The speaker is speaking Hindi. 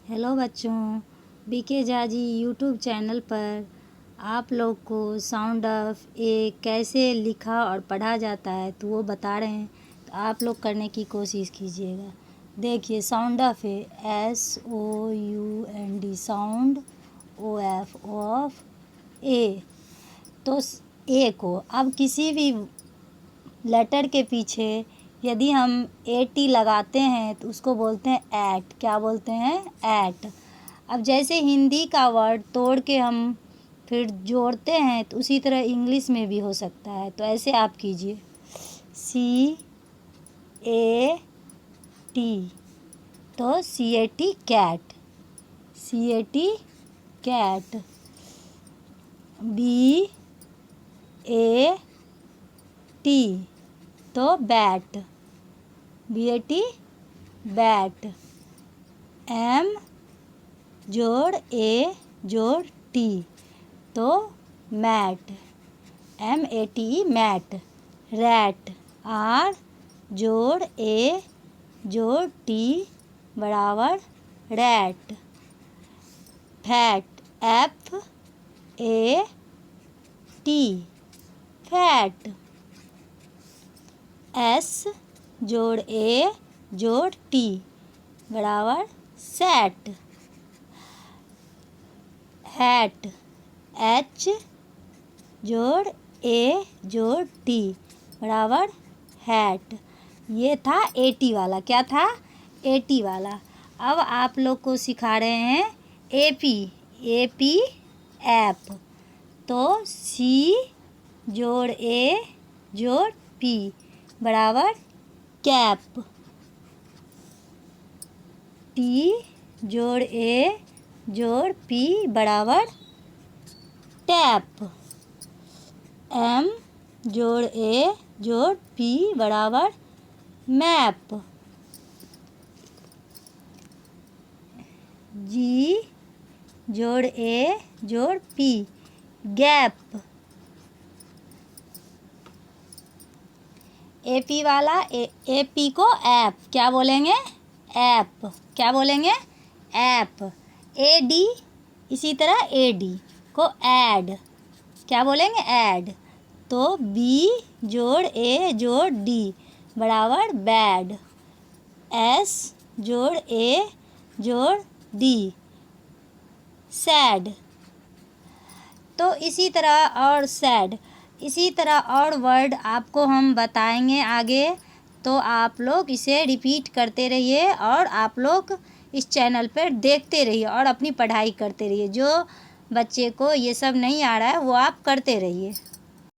हेलो बच्चों, BK Jha ji YouTube channel पर आप लोग को साउंड ऑफ ए कैसे लिखा और पढ़ा जाता है तो वो बता रहे हैं। तो आप लोग करने की कोशिश कीजिएगा। देखिए, sound of A SOUND, sound OF of A. तो ए को अब किसी भी लेटर के पीछे यदि हम AT लगाते हैं तो उसको बोलते हैं एट। क्या बोलते हैं? एट। अब जैसे हिंदी का वर्ड तोड़ के हम फिर जोड़ते हैं तो उसी तरह इंग्लिश में भी हो सकता है। तो ऐसे आप कीजिए, CAT, तो CAT cat, CAT cat. BAT, तो बैट, BAT बैट। M जोड़ A जोड़ T, तो mat, MAT mat. Rat, R जोड़ A जोड़ T बराबर rat. Fat, FAT fat. S जोड़ A जोड़ T बराबर सैट। हैट, H जोड़ A जोड़ T बराबर हैट। ये था AT वाला। क्या था? AT वाला। अब आप लोग को सिखा रहे हैं AP ऐप। तो C जोड़ A जोड़ P बराबर कैप। T जोड़ A जोड़ P बराबर टैप। M जोड़ A जोड़ P बराबर मैप। G जोड़ A जोड़ P गैप। AP वाला AP को ऐप। क्या बोलेंगे? ऐप। क्या बोलेंगे? ऐप। AD इसी तरह AD को ऐड। क्या बोलेंगे? ऐड। तो B जोड़ A जोड़ D बराबर बैड। S जोड़ A जोड़ D सैड। तो इसी तरह और सैड, इसी तरह और वर्ड आपको हम बताएंगे आगे। तो आप लोग इसे रिपीट करते रहिए और आप लोग इस चैनल पर देखते रहिए और अपनी पढ़ाई करते रहिए। जो बच्चे को ये सब नहीं आ रहा है वो आप करते रहिए।